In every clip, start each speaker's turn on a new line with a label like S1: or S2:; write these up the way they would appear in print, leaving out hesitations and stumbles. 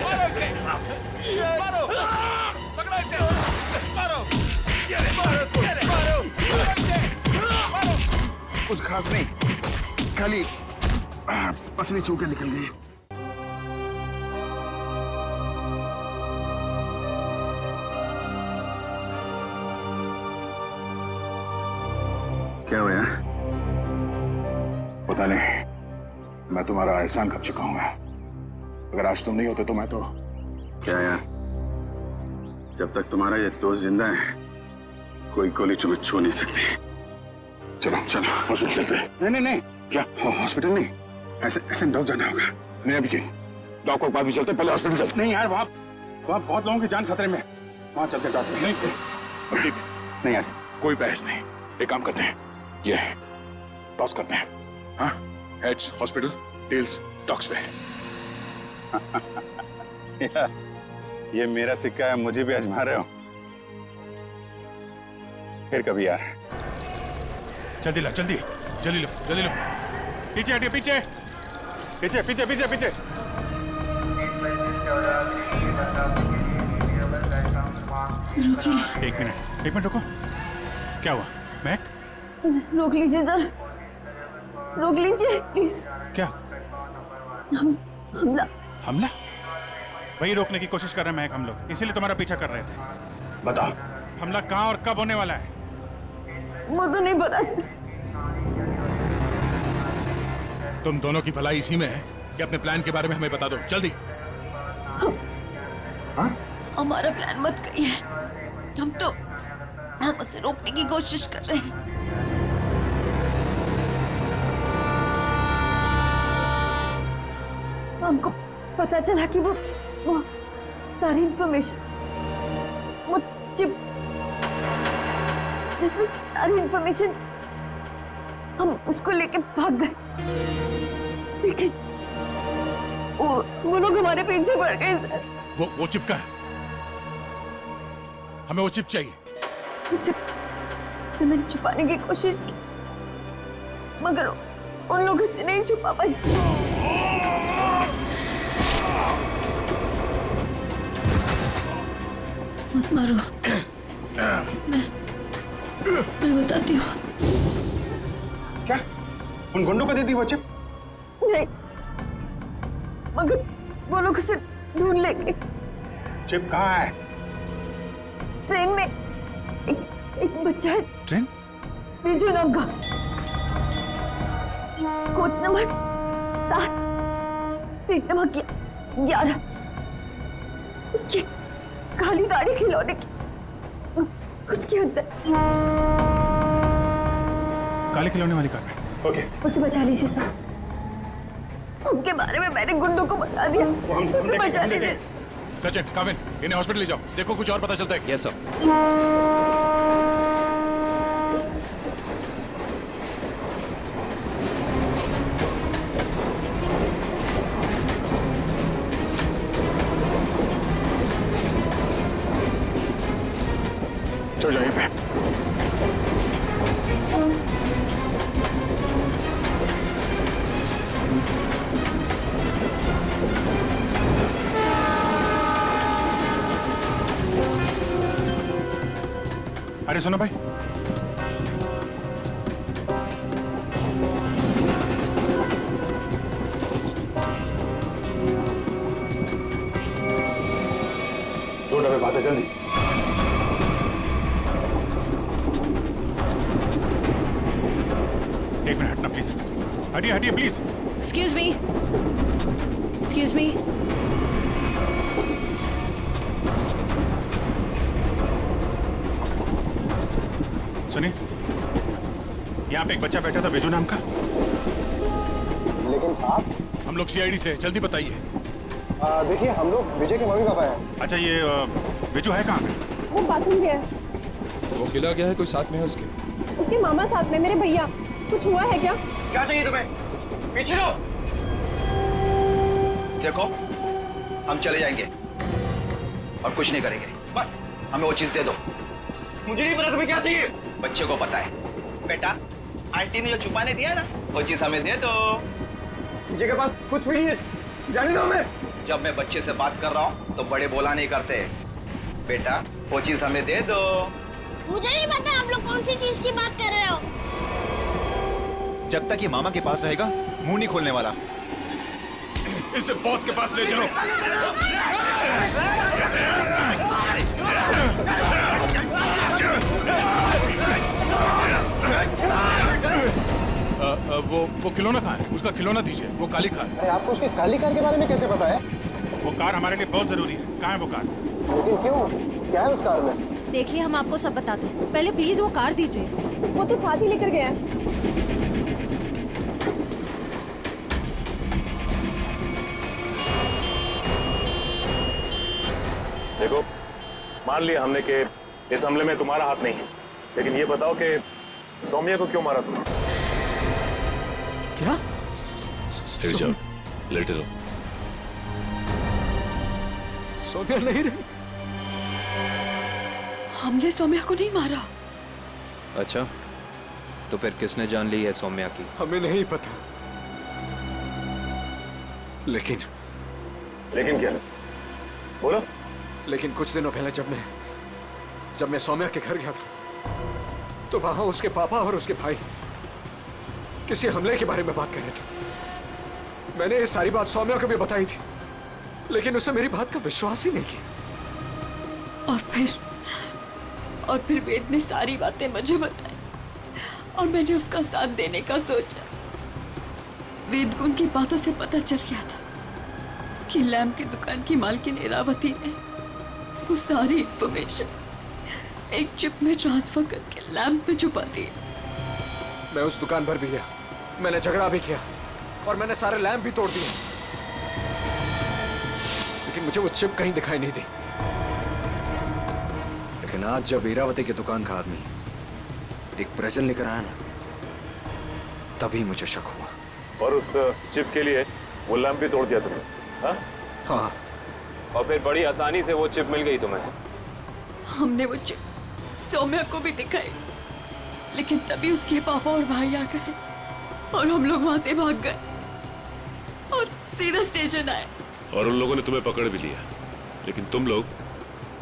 S1: मारो इसे, मारो, पकड़ो इसे, मारो, मारो इसको, मारो इसे, मारो।
S2: कुछ खास नहीं, खाली पसली चूके निकल गई। क्या हुआ? पता नहीं, मैं तुम्हारा एहसान कब चुकाऊंगा। अगर आज तुम नहीं होते तो मैं तो क्या यार, जब तक तुम्हारा ये दोस्त जिंदा है कोई गोली तुम्हें छू नहीं सकती। चलो चलो हॉस्पिटल चलते हैं। नहीं नहीं नहीं, क्या हॉस्पिटल नहीं, ऐसे डॉग जाना होगा। नहीं अभिजीत, डॉग को बाद भी चलते, पहले हॉस्पिटल चलते। नहीं यार, वहाँ बहुत लोगों की जान खतरे में, वहाँ चलते डॉक्टर। नहीं अभिजीत, नहीं यार, कोई बहस नहीं। एक काम करते हैं, ये टॉस करते हैं। हाँ, हेड्स हॉस्पिटल, टेल्स डॉग्स पे। ये मेरा सिक्का है, मुझे भी आजमा रहे हो? फिर कभी यार।
S3: जल्दी लो, जल्दी जल्दी लो, जल्दी लो। पीछे हटिए, पीछे पीछे पीछे पीछे पीछे। एक मिनट रुको। क्या हुआ महक?
S4: रोक लीजिए सर, रोक लीजिए प्लीज।
S3: क्या
S4: हमला?
S3: हमला? वही रोकने की कोशिश कर रहे हैं महक हम लोग, इसीलिए तुम्हारा पीछा कर रहे थे।
S2: बताओ
S3: हमला कहाँ और कब होने वाला है?
S4: वो तो नहीं पता सर।
S3: तुम दोनों की भलाई इसी में है कि अपने प्लान के बारे में हमें बता दो जल्दी।
S4: हमारा प्लान मत कहिए, हम उसे रोकने की कोशिश कर रहे हैं। हमको पता चला कि वो सारी इंफॉर्मेशन, वो चिप जिसमें सारी इंफॉर्मेशन, हम उसको लेके भाग गए, लेकिन वो लोग हमारे पीछे पड़ गए सर।
S3: वो चिप का है, हमें वो चिप चाहिए।
S4: उसे मैंने छुपाने की कोशिश की, मगर उन लोगों से नहीं छुपा पाई। मत मारो, मैं बताती हूँ।
S2: क्या उन गुंडों को दे दी वो चिप?
S4: नहीं, मगर वो लोग उसे ढूंढ लेंगे।
S2: चिप कहाँ है?
S4: ट्रेन में एक बच्चा है,
S3: ट्रेन?
S4: बीजू नाम का, कोच नंबर 7, सीट नंबर 11, उसकी काली गाड़ी खिलौने की, उसके अंदर।
S3: काले खिलौने वाली कार में।
S2: ओके,
S4: उसे बचा लीजिए सर, उसके बारे में मैंने गुंडों को बता दिया। उसे बचा लीजिए।
S3: सचिन, काविन, इन्हें हॉस्पिटल ले जाओ, देखो कुछ और पता चलता है।
S5: Yes sir.
S2: चल जाइए पे।
S3: अरे सुनो भाई,
S2: दो डब्बे बातें जल्दी।
S3: एक मिनट हटना प्लीज, हटिए हटिए please.
S6: Excuse me. Excuse me.
S3: सुनिए, यहाँ पे एक बच्चा बैठा था बिजू नाम का।
S7: लेकिन आप?
S3: हम लोग सीआईडी से, जल्दी बताइए।
S7: देखिए, हम लोग विजय के मम्मी पापा हैं।
S3: अच्छा, ये बिजू है कहाँ पे?
S4: वो बाथरूम गया,
S5: वो खिला गया है, कोई साथ में है उसके?
S4: उसके मामा साथ में, मेरे भैया। कुछ हुआ है क्या?
S1: क्या चाहिए तुम्हें? पीछे लो। देखो, हम चले जाएंगे और कुछ नहीं करेंगे, बस हमें वो चीज दे दो। मुझे नहीं पता तुम्हें क्या चाहिए। बच्चे को पता है। बेटा, आंटी ने जो छुपाने दिया ना, वो चीज हमें दे दो।
S7: विजय के पास कुछ भी नहीं है, जाने दो हमें।
S1: जब मैं बच्चे से बात कर रहा हूँ तो बड़े बोला नहीं करते। बेटा, वो चीज हमें दे दो।
S8: मुझे नहीं पता आप लोग कौन सी चीज की बात कर रहे हो।
S9: जब तक ये मामा के पास रहेगा मुंह नहीं खोलने वाला।
S3: इसे बॉस के पास ले चलो। वो खिलौना कहाँ है? उसका खिलौना दीजिए। वो काली कार।
S7: अरे आपको उसके काली कार के बारे में कैसे पता है?
S3: वो कार हमारे लिए बहुत जरूरी है। कहाँ है वो कार?
S7: लेकिन क्यों? क्या है उस कार में?
S6: देखिए, हम आपको सब बताते हैं। पहले प्लीज वो कार दीजिए।
S4: वो तो साथ ही लेकर गया है।
S10: देखो, मान लिया हमने कि इस हमले में तुम्हारा हाथ नहीं है, लेकिन ये बताओ कि सौम्या को क्यों मारा तुमने?
S7: क्या?
S5: लेट जाओ, लेटे रहो।
S7: सौम्या नहीं रही।
S4: हमने सौम्या को नहीं मारा।
S11: अच्छा, तो फिर किसने जान ली है सौम्या की?
S7: हमें नहीं पता, लेकिन
S10: क्या? बोलो।
S7: लेकिन कुछ दिनों पहले जब मैं सौम्या के घर गया था, तो वहां उसके पापा और उसके भाई किसी हमले के बारे में बात कर रहे थे। मैंने ये सारी बात सौम्या को भी बताई थी, लेकिन उसने मेरी बात का विश्वास ही नहीं किया।
S4: और फिर वेद ने सारी बातें मुझे बताई और मैंने उसका साथ देने का सोचा। वेद को उनकी बातों से पता चल गया था कि लैम्प की दुकान की मालकिन इरावती ने वो सारी इंफॉर्मेशन एक चिप में ट्रांसफर करके लैम्प में छुपा दी। मैं उस दुकान पर भी गया, मैंने झगड़ा भी किया और मैंने सारे लैम्प भी तोड़ दिए, लेकिन मुझे वो चिप कहीं दिखाई नहीं दी। लेकिन आज जब इरावती की दुकान का आदमी एक प्रेजेंट लेकर आया ना, तभी मुझे शक हुआ।
S10: और उस चिप के लिए वो लैंप भी तोड़ दिया तुमने?
S7: हाँ।
S5: और फिर बड़ी आसानी से वो चिप मिल गई तुम्हें।
S4: हमने वो चिप सौम्या को भी दिखाई, लेकिन तभी उसके पापा और भाई आ गए और हम लोग वहां से भाग गए और सीधा स्टेशन आए।
S5: और उन लोगों ने तुम्हें पकड़ भी लिया, लेकिन तुम लोग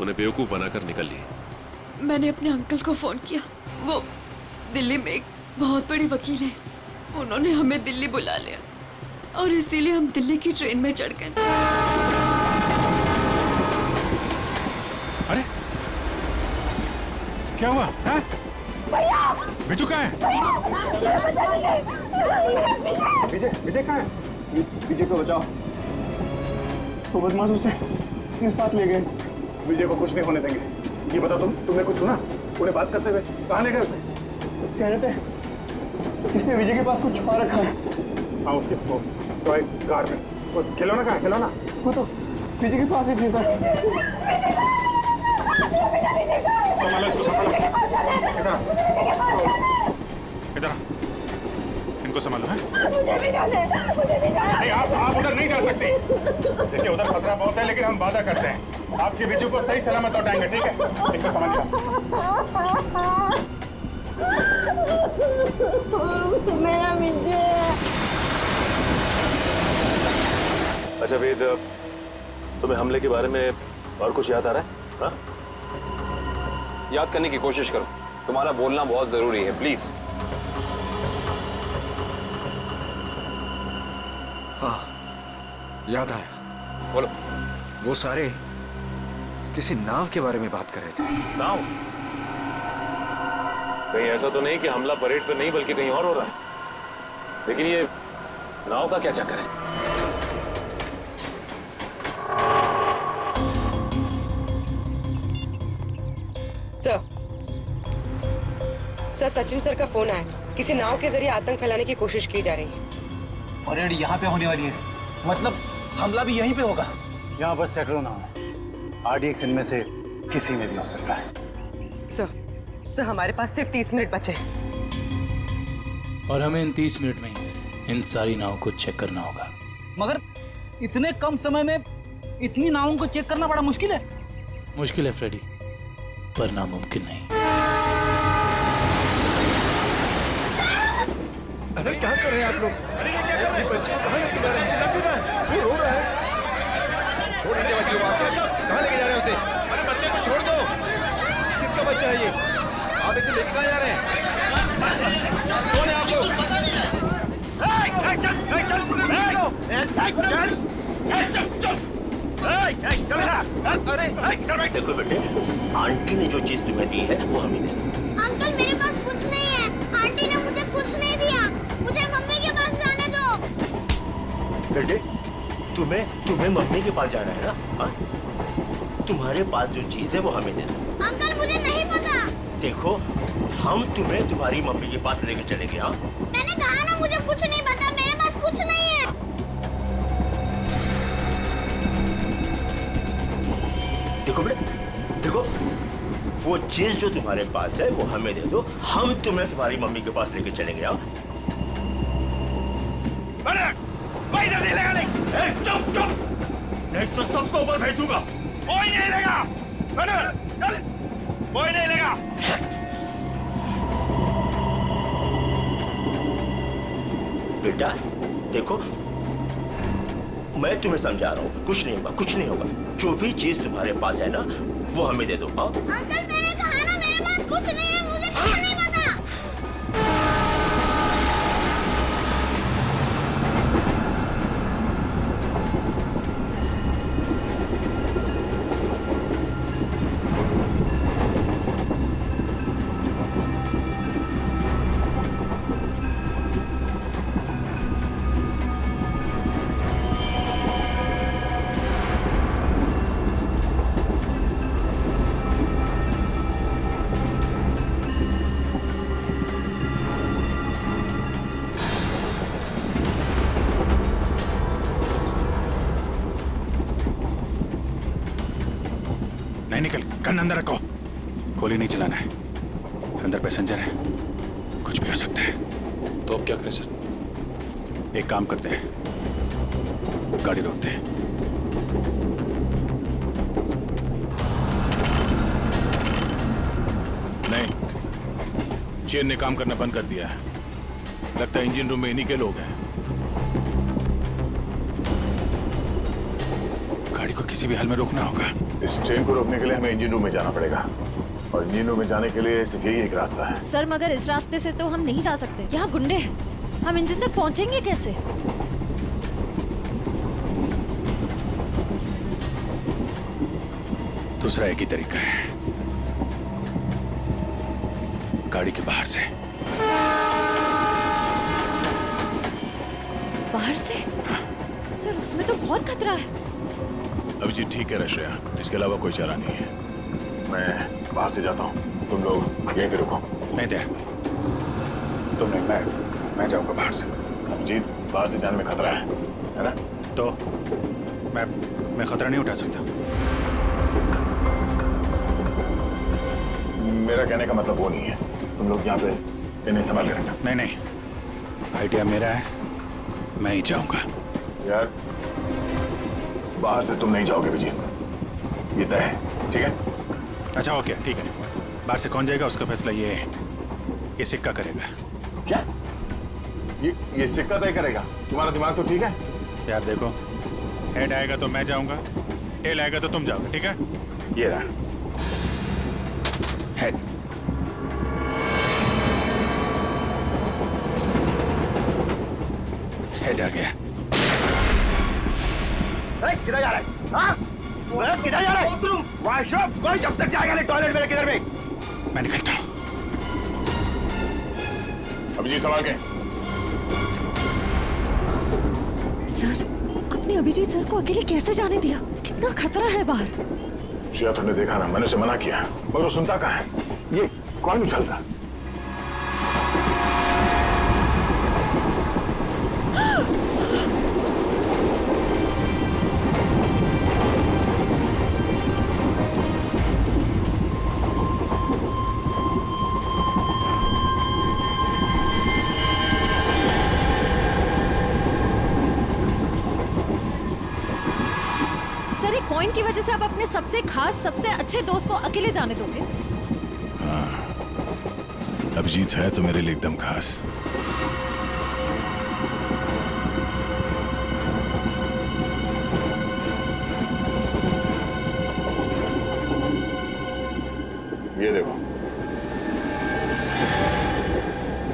S5: उन्हें बेवकूफ बनाकर निकल लिए।
S4: मैंने अपने अंकल को फोन किया, वो दिल्ली में एक बहुत बड़े वकील हैं। उन्होंने हमें दिल्ली बुला लिया और इसीलिए हम दिल्ली की ट्रेन में चढ़ गए।
S3: अरे क्या हुआ? हाँ? बिजू कहाँ है?
S7: विजय कहाँ है? विजय को बचाओ। तो बदमाश उसे अपने साथ ले गए। विजय को कुछ नहीं होने देंगे। ये बता, तुमने कुछ सुना? उन्हें बात करते हुए कहाँ ले गए उसे? कह रहे थे किसने विजय के पास कुछ छुपा रखा है। हाँ, उसके तो एक कार में। वो खिलौना कहाँ है? खिलौना वो तो विजय के पास ही थी सर।
S3: संभालो इसको, संभालो। इधर इनको संभालो। है नहीं, आप उधर नहीं जा सकते। देखिए, उधर खतरा बहुत है, लेकिन हम वादा करते हैं आपके बिजू को सही सलामत लौटाएंगे। ठीक है? इनको संभालिए।
S8: मेरा विजय।
S10: अच्छा वेद, तुम्हें हमले के बारे में और कुछ याद आ रहा है? हाँ?
S5: याद करने की कोशिश करो, तुम्हारा बोलना बहुत जरूरी है, प्लीज।
S7: हाँ, याद आया।
S5: बोलो।
S7: वो सारे किसी नाव के बारे में बात कर रहे थे।
S10: नाव? कहीं ऐसा तो नहीं कि हमला परेड पर नहीं बल्कि कहीं और हो रहा है? लेकिन ये नाव का क्या चक्कर है?
S12: सर, सचिन सर का फोन आया। किसी नाव के जरिए आतंक फैलाने की कोशिश की जा रही है।
S1: परेड यहाँ पे होने वाली है, मतलब हमला भी यहीं पे होगा।
S2: यहाँ बस सैकड़ों नाव है। RDX इनमें से किसी में भी हो सकता है।
S12: सर हमारे पास सिर्फ 30 मिनट बचे हैं।
S13: और हमें इन 30 मिनट में इन सारी नावों को चेक करना होगा।
S1: मगर इतने कम समय में इतनी नावों को चेक करना बड़ा मुश्किल है।
S13: मुश्किल है फ्रेडी, पर नामुमकिन नहीं।
S9: कर रहे हैं आप लोग? अरे ये क्या कर रहे हैं? बच्चे को कहाँ लेके जा रहे हैं? चिल्ला क्यों रहा है? वो रो रहा है। छोड़ दीजिए बच्चे को आप। कहाँ लेके जा रहे हैं उसे? अरे बच्चे को छोड़ दो। किसका बच्चा है ये? आप इसे लेके कहाँ जा रहे हैं? कौन है आप लोग?
S14: देखो बेटे, आंटी ने जो चीज तुम्हें दी है वो हमें दे।
S8: अंकल मेरे पास कुछ नहीं है, आंटी ने मुझे कुछ नहीं दिया, मुझे मम्मी के पास जाने दो।
S14: बेटे, तुम्हें मम्मी के पास जाना है ना? हाँ? तुम्हारे पास जो चीज है वो हमें दे दो।
S8: अंकल मुझे नहीं पता।
S14: देखो, हम तुम्हें तुम्हारी मम्मी के पास लेके चलेंगे। हाँ?
S8: मैंने कहा ना मुझे कुछ नहीं पता, मेरे पास कुछ नहीं है।
S14: देखो बेटे, देखो, वो चीज जो तुम्हारे पास है वो हमें दे दो, हम तुम्हें तुम्हारी मम्मी के पास लेके चलेंगे। हाँ? चुप चुप, नहीं तो सबको ऊपर भेज दूंगा।
S3: कोई नहीं लेगा। कोई नहीं लेगा।
S14: बेटा देखो, मैं तुम्हें समझा रहा हूँ, कुछ नहीं होगा, कुछ नहीं होगा। जो भी चीज तुम्हारे पास है ना वो हमें दे दो। हाँ?
S8: अंकल मैंने कहा ना मेरे पास कुछ नहीं है, मुझे कुछ नहीं पता।
S2: नहीं निकल, गन अंदर रखो। गोली नहीं चलाना है, अंदर पैसेंजर है, कुछ भी हो सकता है।
S5: तो अब क्या करें सर?
S2: एक काम करते हैं, गाड़ी रोकते हैं। नहीं, चेन ने काम करना बंद कर दिया है। लगता है इंजन रूम में इन्हीं के लोग हैं। गाड़ी को किसी भी हाल में रोकना होगा।
S3: इस ट्रेन को रोकने के लिए हमें इंजन रूम में जाना पड़ेगा, और इंजन रूम में जाने के लिए सिर्फ यही एक रास्ता है।
S6: सर मगर इस रास्ते से तो हम नहीं जा सकते, यहाँ गुंडे हैं। हम इंजन तक पहुँचेंगे कैसे?
S2: दूसरा एक ही तरीका है, गाड़ी के बाहर से।
S6: बाहर से? सर उसमें तो बहुत खतरा है।
S2: अभिजीत ठीक है रश्या, इसके अलावा कोई चारा नहीं है।
S3: मैं बाहर से जाता हूँ, तुम लोग यहीं पे रुको।
S2: नहीं दे, तुम नहीं, मैं जाऊंगा बाहर से।
S3: अभिजीत, बाहर से जाने में खतरा है ना?
S2: तो मैं खतरा नहीं उठा सकता।
S3: मेरा कहने का मतलब वो नहीं है, तुम लोग यहाँ पे इन्हें संभाल के रखना।
S2: नहीं नहीं, आइडिया मेरा है, मैं ही जाऊंगा।
S3: यार बाहर से तुम नहीं जाओगे अभिजीत, ये तय है, ठीक है?
S2: अच्छा ओके, ठीक है। बाहर से कौन जाएगा उसका फैसला ये सिक्का करेगा।
S3: क्या? ये सिक्का तय करेगा? तुम्हारा दिमाग तो ठीक है?
S2: यार देखो, हेड आएगा तो मैं जाऊंगा, टेल आएगा तो तुम जाओगे, ठीक है?
S3: ये रहा
S2: हेड। हेड आ गया।
S14: किधर जा रहा है? हाँ? किधर जा रहा है? वॉशरूम? कोई जब तक जाएगा नहीं टॉयलेट में, किधर में?
S2: मैं निकलता हूँ।
S3: अभिजीत संभाल के।
S6: सर आपने अभिजीत सर को अकेले कैसे जाने दिया? कितना खतरा है बाहर।
S3: श्रेया, तुमने देखा ना, मैंने उसे मना किया मगर वो सुनता कहाँ है? ये कौन उछल रहा?
S6: कॉइन की वजह से आप अपने सबसे खास, सबसे अच्छे दोस्त को अकेले जाने दोगे?
S2: हाँ, अभिजीत है तो मेरे लिए एकदम खास।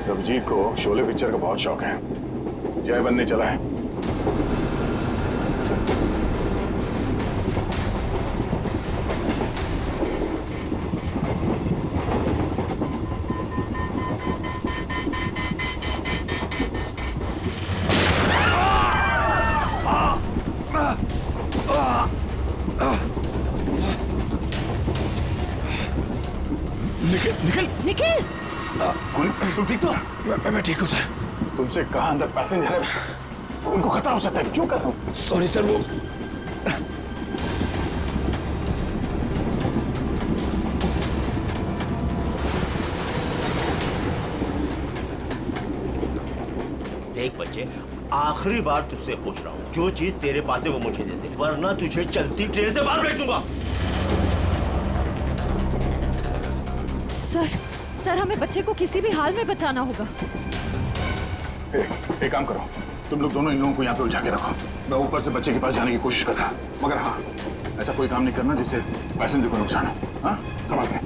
S2: इस अभिजीत को शोले पिक्चर का बहुत शौक है, जय बनने चला है। निखिल
S6: निखिल
S2: तुम ठीक तो?
S9: मैं ठीक हूँ सर।
S2: तुमसे कहा अंदर पैसेंजर है, उनको खतरा हो सकता है, क्यों कर रहे हो?
S9: सॉरी सर, वो
S14: देख बच्चे, आखिरी बार तुझसे पूछ रहा हूँ, जो चीज तेरे पास है वो मुझे दे दे, वरना तुझे चलती ट्रेन से बाहर फेंक दूंगा।
S6: सर हमें बच्चे को किसी भी हाल में बचाना होगा।
S2: एक काम करो, तुम लोग दोनों इन लोगों को यहाँ पे उलझा के रखो, मैं ऊपर से बच्चे के पास जाने की कोशिश कर रहा, मगर हाँ, ऐसा कोई काम नहीं करना जिससे पैसेंजर को नुकसान हो। हाँ, संभाल के।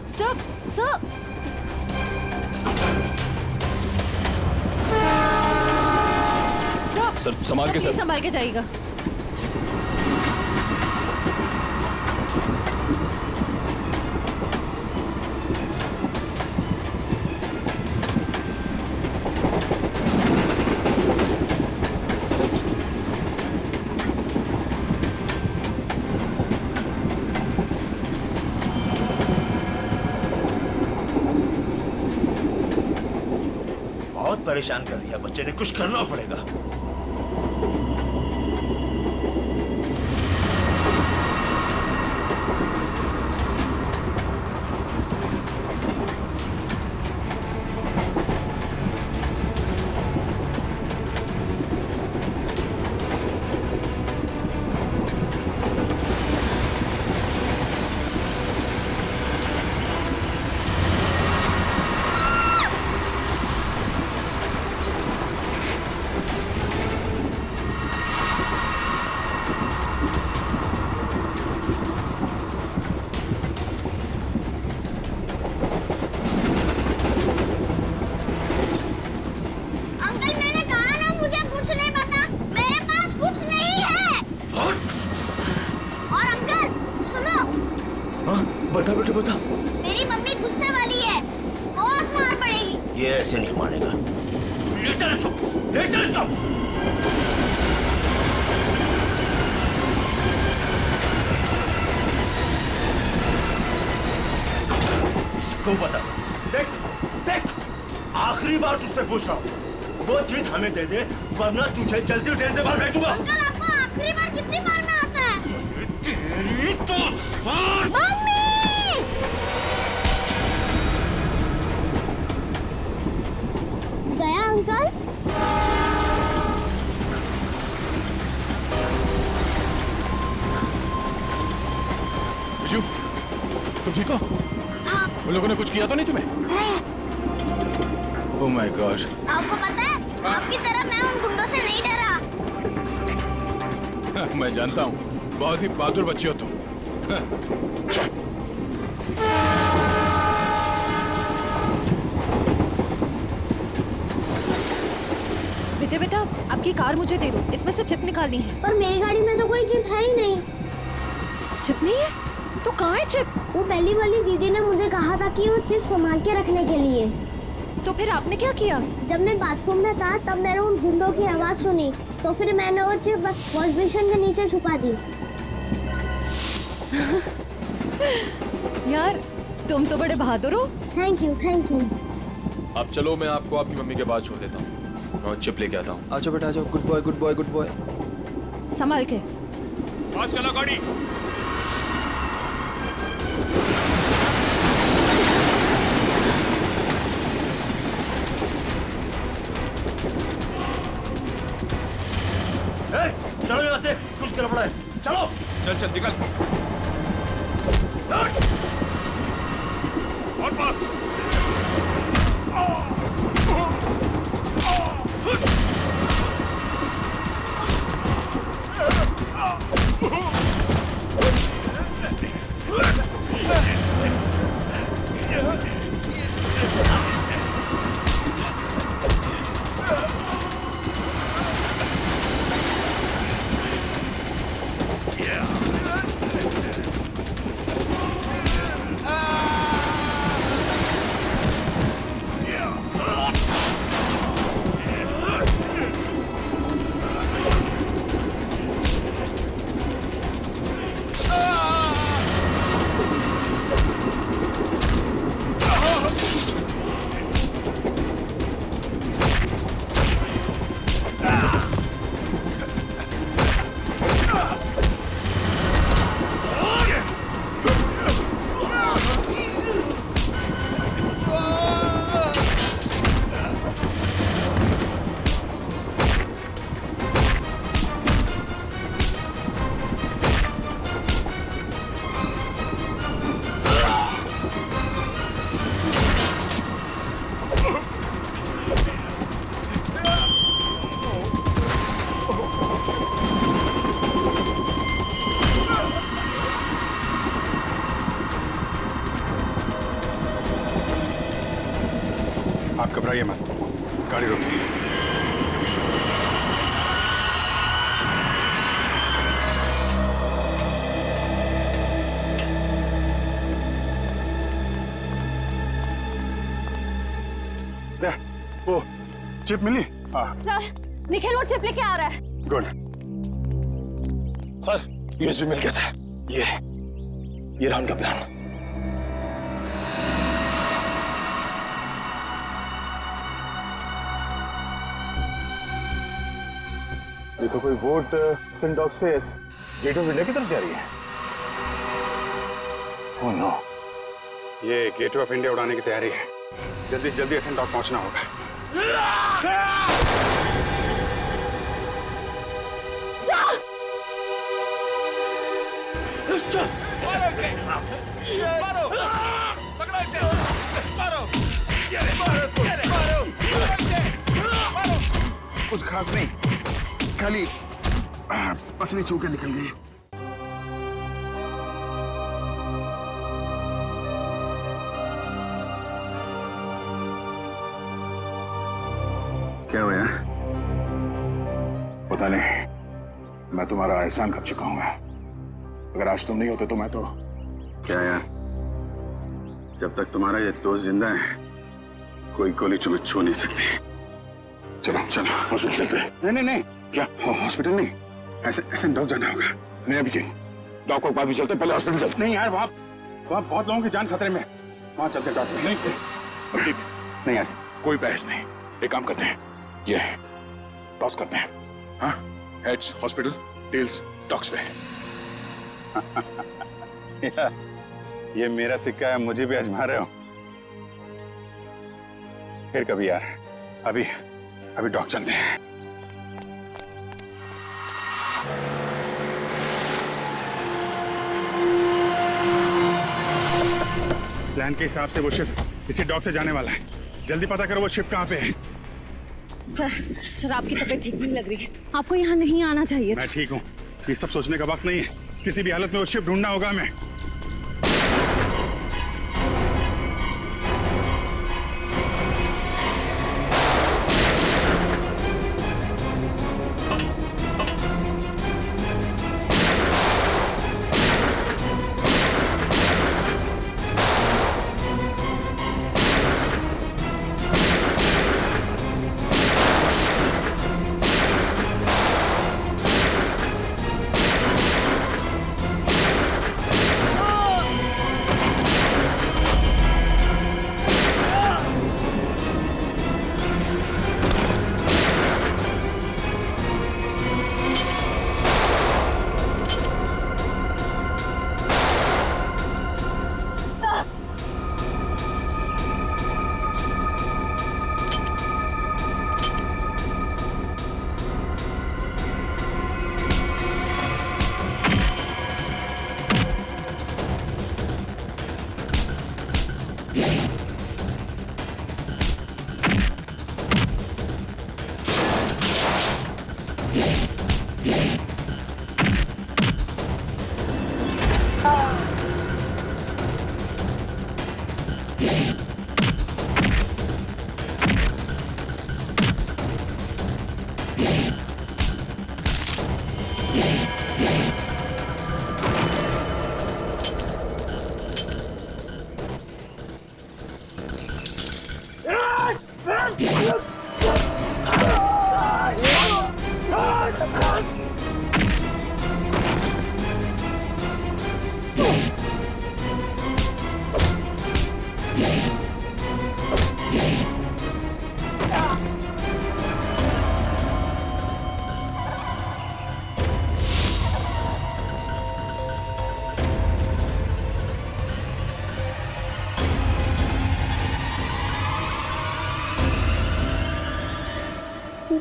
S6: सर
S9: संभाल के, सर
S6: संभाल के जाइएगा।
S14: बहुत परेशान कर दिया बच्चे ने, कुछ करना पड़ेगा। बता बेटे बता।
S8: मेरी मम्मी गुस्से वाली है, बहुत मार पड़ेगी।
S14: ये ऐसे नहीं मानेगा। ले चल इसको, ले चल इसको। इसको बता, देख देख, आखिरी बार तुझसे पूछ रहा हूँ, वो चीज हमें दे दे, वरना तुझे चलती ट्रेन से बाहर फेंकूंगा।
S8: अंकल, आपको आखिरी बार कितनी बार में आता है?
S14: तेरी तो
S8: मम्मी! गया अंकल?
S2: बिजू, तुम ठीक हो? उन लोगों ने कुछ किया तो नहीं तुम्हें? Oh my God.
S8: आपको पता है, आपकी तरह मैं उन गुंडों से नहीं डरा।
S2: मैं जानता हूँ, बहुत ही बहादुर बच्चे हो तुम।
S6: विजय बेटा, आपकी कार मुझे दे दो, इसमें से चिप निकालनी है।
S8: पर मेरी गाड़ी में तो कोई चिप है ही नहीं।
S6: चिप नहीं है? तो कहाँ है चिप?
S8: वो पहली वाली दीदी ने मुझे कहा था कि वो चिप संभाल के रखने के लिए।
S6: तो फिर आपने क्या किया?
S8: जब मैं बाथरूम में था तब मैंने उन गुंडों की आवाज सुनी, तो फिर मैंने वो चिप वॉश बेसिन के नीचे छुपा दी।
S6: यार, तुम तो बड़े बहादुर हो।
S8: Thank you, thank you.
S11: अब चलो, मैं आपको आपकी मम्मी के पास छोड़ देता हूँ और चिप लेके आता हूँ। आजो बेटा, आजो। Good boy, good boy, good boy.
S6: संभाल के।
S5: पास चला गाड़ी।
S14: चलो यहाँ से, कुछ गड़बड़ है। चलो
S5: चल चल निकल। और फास्ट।
S3: आप घबराइए मत, गाड़ी रोकिए। वो चिप मिली? हाँ
S6: सर, निखिल वो चिप लेके आ रहा है।
S3: गुड सर, यूएसबी मिल गया सर। ये रहा उनका प्लान। देखो कोई बोट सिंडॉक से गेट ऑफ इंडिया की तरफ जा रही है। ओह नो, ये गेट ऑफ इंडिया उड़ाने की तैयारी है। जल्दी जल्दी एसेंटॉक पहुंचना होगा। कुछ खास नहीं, खाली पसली छू के निकल गई।
S2: क्या हुआ यार? पता नहीं, मैं तुम्हारा एहसान कब चुकाऊंगा। अगर आज तुम नहीं होते तो मैं तो क्या यार, जब तक तुम्हारा ये दोस्त जिंदा है कोई गोली तुम्हें छू नहीं सकती। चलो चलो हॉस्पिटल चलते हैं। नहीं नहीं नहीं, क्या हॉस्पिटल नहीं, ऐसे डॉग जाना होगा। नहीं अभिजीत, डॉग को बाद भी चलते, पहले हॉस्पिटल चलते।
S3: नहीं यार, वहाँ बहुत लोगों की जान खतरे में, वहाँ चलते डॉक्टर। नहीं
S2: अभिजीत, नहीं यार कोई बहस नहीं, एक काम करते हैं, ये टॉस करते हैं। हाँ, हेड्स हॉस्पिटल, टेल्स डॉग्स पे।
S3: ये मेरा सिक्का है, मुझे भी आजमा रहे हो। फिर कभी यार, अभी डॉग चलते हैं। प्लान के हिसाब से वो शिप इसी डॉग से जाने वाला है। जल्दी पता करो वो शिप कहाँ पे है।
S6: सर आपकी तबीयत ठीक नहीं लग रही है, आपको यहाँ नहीं आना चाहिए।
S3: मैं ठीक हूँ, ये सब सोचने का वक्त नहीं है। किसी भी हालत में वो शिप ढूंढना होगा हमें।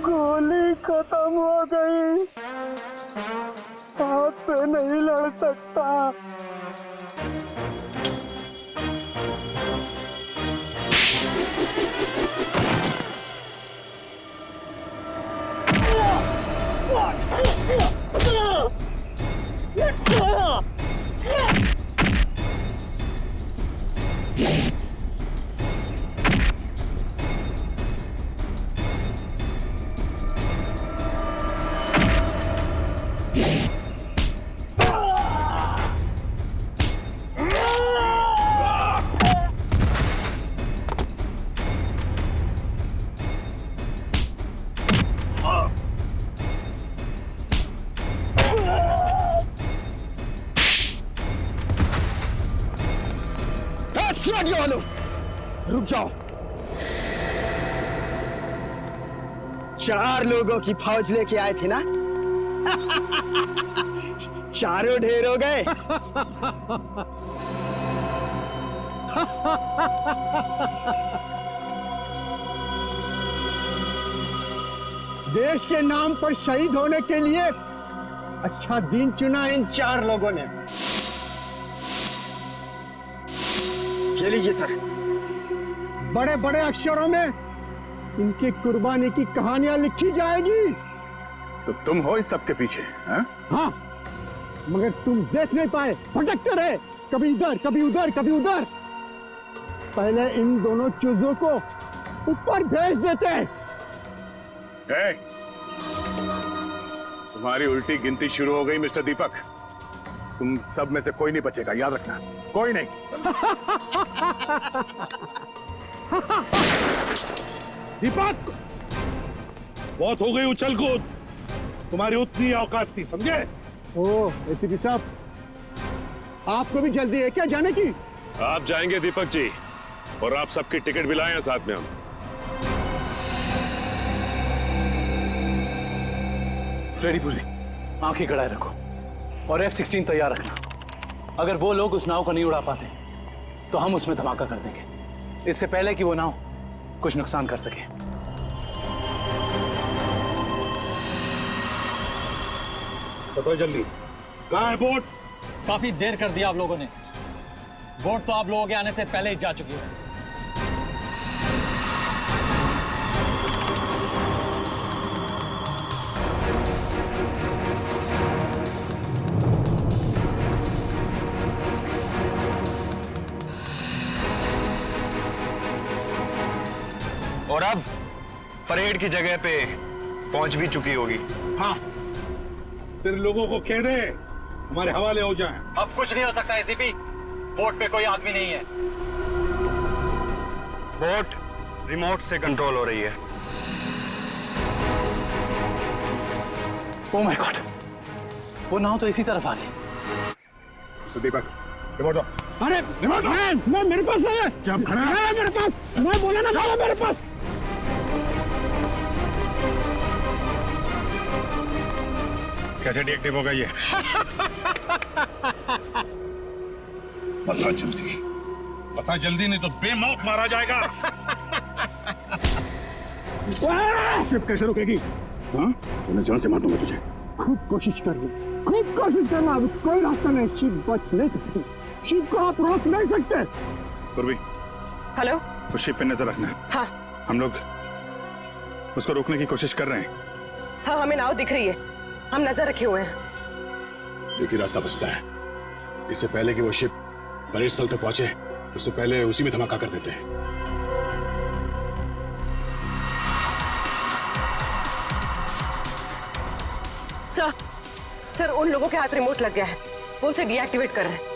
S15: गोली खत्म हो गई, हाथ से नहीं लड़ सकता।
S16: रेडियो वालों, रुक जाओ। 4 लोगों की फौज लेके आए थे ना? चारों ढेर हो गए।
S15: देश के नाम पर शहीद होने के लिए अच्छा दिन चुना इन 4 लोगों ने।
S16: ये लीजिए सर।
S15: बड़े बड़े अक्षरों में इनकी कुर्बानी की कहानियां लिखी जाएगी।
S3: तो तुम हो इस सब के पीछे?
S15: हाँ, मगर तुम देख नहीं पाए, भटकते रहे, कभी इधर कभी उधर कभी उधर। पहले इन दोनों चूजों को ऊपर भेज देते।
S3: तुम्हारी उल्टी गिनती शुरू हो गई मिस्टर दीपक। तुम सब में से कोई नहीं बचेगा, याद रखना, कोई नहीं।
S17: दीपक, बहुत हो गई उछल कूद, तुम्हारी उतनी औकात थी, समझे?
S15: ओह एसीपी साहब, आपको भी जल्दी है क्या जाने की?
S5: आप जाएंगे दीपक जी, और आप सबकी टिकट भी लाए हैं साथ में हम।
S13: फ्रेडी पुरी, आंखें गड़ाए रखो और F-16 तैयार रखना। अगर वो लोग उस नाव को नहीं उड़ा पाते तो हम उसमें धमाका कर देंगे, इससे पहले कि वो नाव कुछ नुकसान कर सके।
S17: बताओ जल्दी, कहाँ है बोट?
S18: काफी देर कर दिया आप लोगों ने। बोट तो आप लोगों के आने से पहले ही जा चुकी है।
S9: और अब परेड की जगह पे पहुंच भी चुकी होगी।
S17: हाँ, तेरे लोगों को कह दे हमारे हवाले हो जाएं।
S18: अब कुछ नहीं हो सकता एसीपी, बोट पे कोई आदमी नहीं है।
S9: बोट रिमोट से कंट्रोल हो रही है।
S13: ओह माय गॉड, वो नाव तो इसी तरफ आ रही।
S3: तो दीपक, रिमोट दो।
S15: अरे रिमोट मैं मेरे पास है।
S3: जब खड़ा
S15: है मेरे पास, मैं बोला ना था मेरे पास।
S3: कैसे डीएक्टिव होगा ये?
S17: बता जल्दी नहीं तो बेमौत मारा जाएगा।
S3: शिप कैसे रुकेगी? हाँ, मैं जान से मार दूंगा तुझे।
S15: खूब कोशिश कर लो, खूब कोशिश करना, अभी कोई रास्ता नहीं। शिप बच नहीं सकती, शिप को आप रोक नहीं सकते।
S3: पूर्वी,
S12: हेलो,
S3: तो शिप पे नजर रखना।
S12: हाँ
S3: हम लोग उसको रोकने की कोशिश कर रहे हैं।
S12: हाँ, हमें नाव दिख रही है, हम नजर रखे हुए हैं।
S2: एक ही रास्ता बचता है, इससे पहले कि वो शिप परेड स्थल तक पहुंचे उससे पहले उसी में धमाका कर देते हैं।
S12: सर, उन लोगों के हाथ रिमोट लग गया है, वो उसे डीएक्टिवेट कर रहे हैं।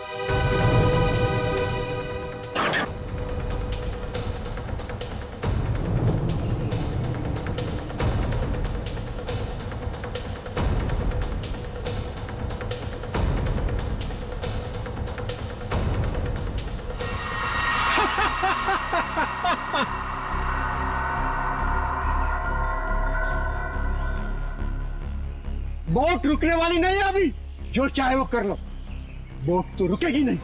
S15: बोट रुकने वाली नहीं है अभी, जो चाहे वो कर लो, बोट तो रुकेगी नहीं।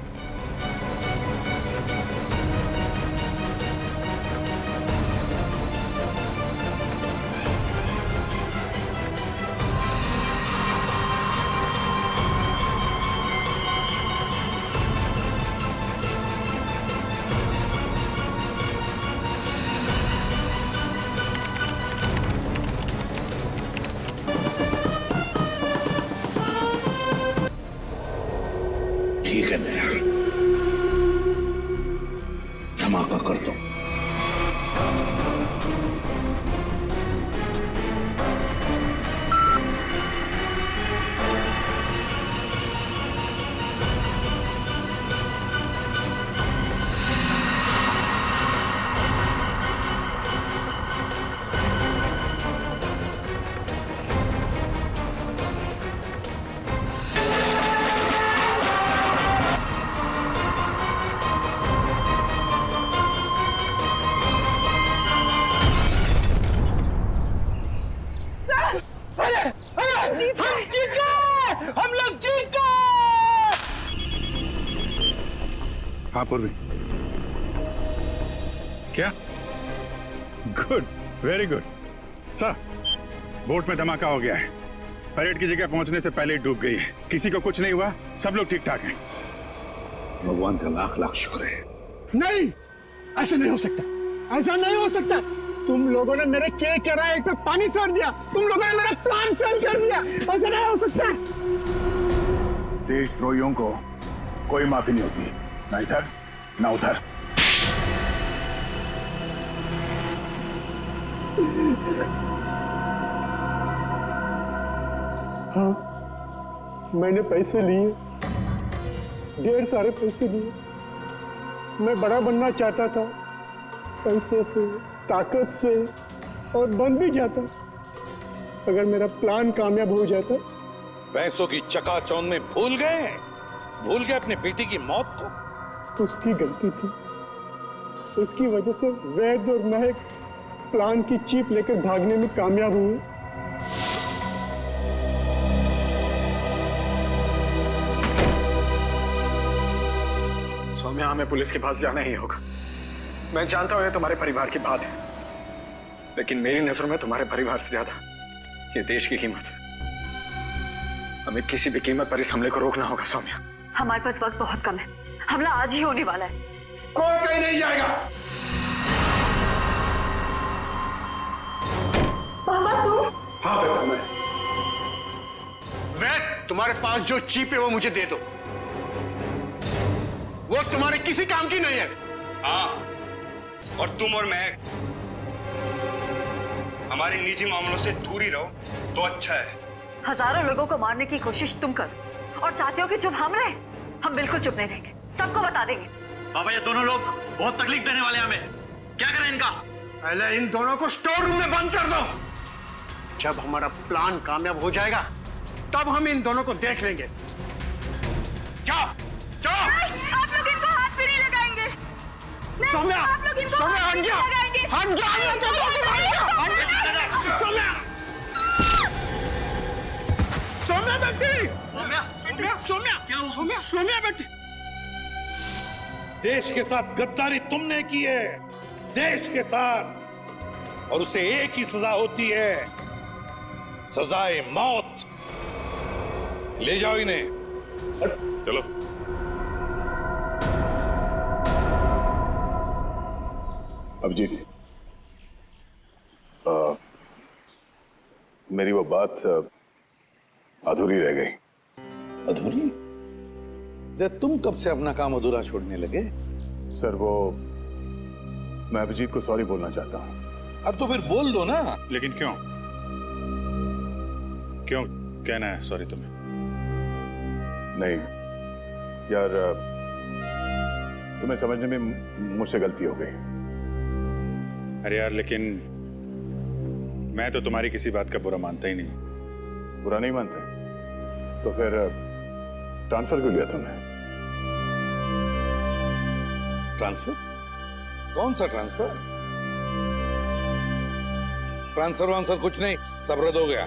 S17: ठीक है बेटा,
S3: हाँ पूर्वी। क्या? Good, very good. Sir, boat में धमाका हो गया है। परेड की जगह पहुंचने से पहले ही डूब गई है। किसी को कुछ नहीं हुआ, सब लोग ठीक ठाक हैं।
S17: भगवान का लाख लाख शुक्र है।
S15: नहीं, ऐसा नहीं हो सकता, ऐसा नहीं हो सकता। तुम लोगों ने मेरे किराए पे पानी फेर दिया, तुम लोगों ने मेरा प्लान फेल कर दिया। ऐसा नहीं हो सकता।
S3: देशद्रोहियों को कोई माफी नहीं होती, ना इधर ना उधर।
S15: हाँ, मैंने पैसे लिए, ढेर सारे पैसे लिए। मैं बड़ा बनना चाहता था, पैसे से, ताकत से, और बन भी जाता अगर मेरा प्लान कामयाब हो जाता।
S17: पैसों की चकाचौंध में भूल गए अपने बेटी की मौत को।
S15: उसकी गलती थी, उसकी वजह से वैद और महक प्लान की चीप लेकर भागने में कामयाब हुए।
S7: सौम्या, हमें पुलिस के पास जाना ही होगा। मैं जानता हूं ये तुम्हारे परिवार की बात है, लेकिन मेरी नजरों में तुम्हारे परिवार से ज्यादा ये देश की कीमत है। हमें किसी भी कीमत पर इस हमले को रोकना होगा सौम्या।
S6: हमारे पास वक्त बहुत कम है, हमला आज ही होने वाला है।
S15: कोई कहीं नहीं जाएगा।
S6: पापा तुम?
S7: हाँ बेटा, मैं।
S9: वैद, तुम्हारे पास जो चीप है वो मुझे दे दो। वो तुम्हारे किसी काम की नहीं है।
S19: हाँ, और तुम और मैं हमारे निजी मामलों से दूर ही रहो तो अच्छा है।
S6: हजारों लोगों को मारने की कोशिश तुम करो और चाहते हो कि चुप हम रहे? हम बिल्कुल चुप नहीं रहेंगे, सबको बता देंगे।
S9: बाबा, ये दोनों लोग बहुत तकलीफ देने वाले हैं हमें। क्या करें इनका? पहले इन दोनों को स्टोर रूम में बंद कर दो। जब हमारा प्लान कामयाब हो जाएगा तब हम इन दोनों को देख लेंगे। जाओ, जाओ।
S6: आप लोग इनको हाथ भी नहीं लगाएंगे।
S9: सौम्या,
S6: आप लोग इनको
S9: सौम्या,
S6: हाथ
S9: हट
S6: भी
S9: जा।
S6: नहीं लगाएंगे।
S9: हट जा। सौम्या, सौम्या बेटी। सौम्या, क्या हुआ? सौम्या बेटी।
S17: देश के साथ गद्दारी तुमने की है, देश के साथ, और उसे एक ही सजा होती है, सजाए मौत। ले जाओ इन्हें।
S3: चलो। अभिजीत, मेरी वो बात अधूरी रह गई।
S17: अधूरी? तुम कब से अपना काम अधूरा छोड़ने लगे?
S3: सर, वो मैं अभिजीत को सॉरी बोलना चाहता हूँ।
S17: अब तो फिर बोल दो ना।
S3: लेकिन क्यों क्यों कहना है सॉरी तुम्हें? नहीं यार, तुम्हें समझने में मुझसे गलती हो गई।
S20: अरे यार, लेकिन मैं तो तुम्हारी किसी बात का बुरा मानता ही नहीं।
S3: बुरा नहीं मानते तो फिर ट्रांसफर क्यों लिया तुमने?
S17: ट्रांसफर? कौन सा ट्रांसफर? ट्रांसफर वांसफर कुछ नहीं, सब रद्द हो गया।